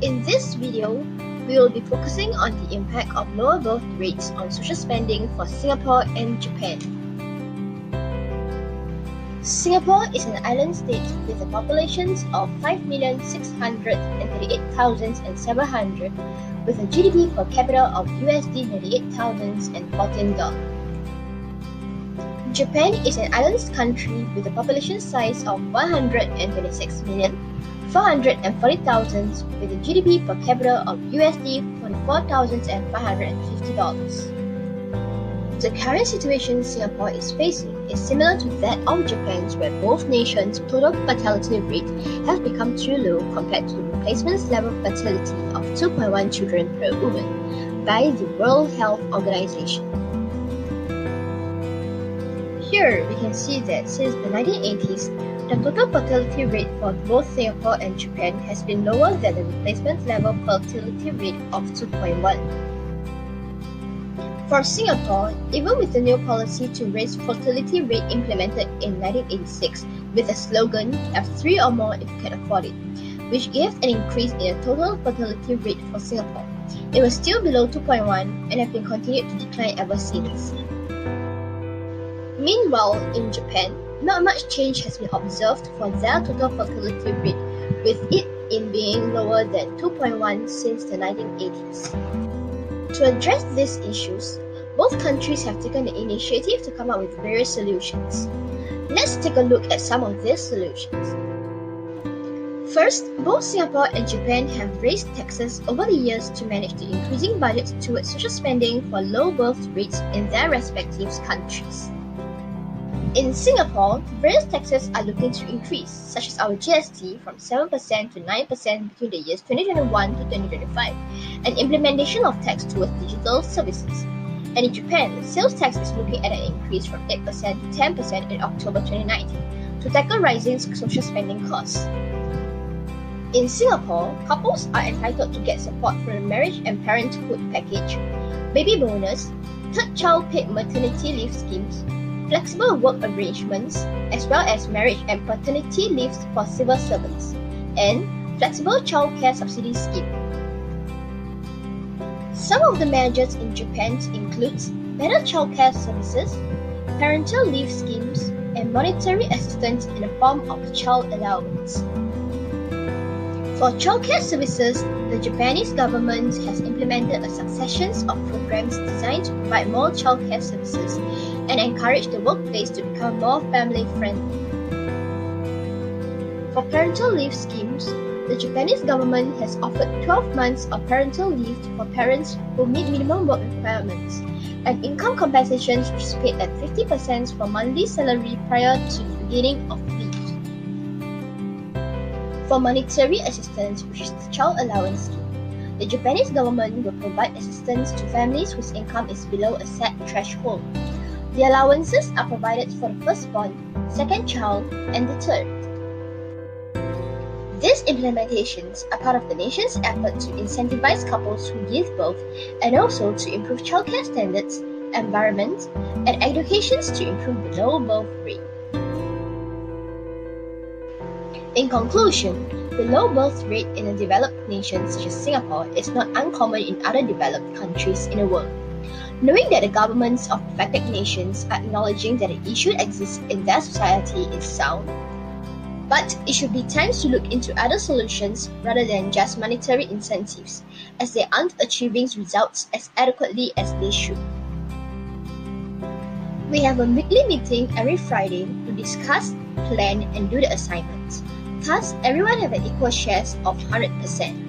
In this video, we will be focusing on the impact of lower birth rates on social spending for Singapore and Japan. Singapore is an island state with a population of 5,638,700 with a GDP per capita of USD $98,014. Japan is an island country with a population size of 126,440,000 with a GDP per capita of USD $44,550. The current situation Singapore is facing is similar to that of Japan's, where both nations' total fertility rate has become too low compared to the replacement level fertility of 2.1 children per woman by the World Health Organization. Here we can see that since the 1980s, the total fertility rate for both Singapore and Japan has been lower than the replacement level fertility rate of 2.1. For Singapore, even with the new policy to raise fertility rate implemented in 1986 with the slogan, "Have 3 or more if you can afford it," which gave an increase in the total fertility rate for Singapore, it was still below 2.1 and have been continued to decline ever since. Meanwhile, in Japan, not much change has been observed for their total fertility rate, with it in being lower than 2.1 since the 1980s. To address these issues, both countries have taken the initiative to come up with various solutions. Let's take a look at some of these solutions. First, both Singapore and Japan have raised taxes over the years to manage the increasing budgets towards social spending for low birth rates in their respective countries. In Singapore, various taxes are looking to increase, such as our GST from 7% to 9% between the years 2021 to 2025, and implementation of tax towards digital services. And in Japan, sales tax is looking at an increase from 8% to 10% in October 2019 to tackle rising social spending costs. In Singapore, couples are entitled to get support from the Marriage and Parenthood Package, baby bonus, third child paid maternity leave schemes, flexible work arrangements, as well as marriage and paternity leaves for civil servants, and flexible childcare subsidy scheme. Some of the measures in Japan include better childcare services, parental leave schemes, and monetary assistance in the form of child allowance. For childcare services, the Japanese government has implemented a succession of programs designed to provide more childcare services and encourage the workplace to become more family-friendly. For parental leave schemes, the Japanese government has offered 12 months of parental leave for parents who meet minimum work requirements, and income compensations which is paid at 50% for monthly salary prior to the beginning of leave. For monetary assistance, which is the child allowance scheme, the Japanese government will provide assistance to families whose income is below a set threshold. The allowances are provided for the firstborn, second child, and the third. These implementations are part of the nation's effort to incentivize couples who give birth and also to improve childcare standards, environment, and educations to improve the low birth rate. In conclusion, the low birth rate in a developed nation such as Singapore is not uncommon in other developed countries in the world. Knowing that the governments of affected nations are acknowledging that the issue exists in their society is sound, but it should be time to look into other solutions rather than just monetary incentives, as they aren't achieving results as adequately as they should. We have a weekly meeting every Friday to discuss, plan, and do the assignments. Thus, everyone have an equal share of 100%.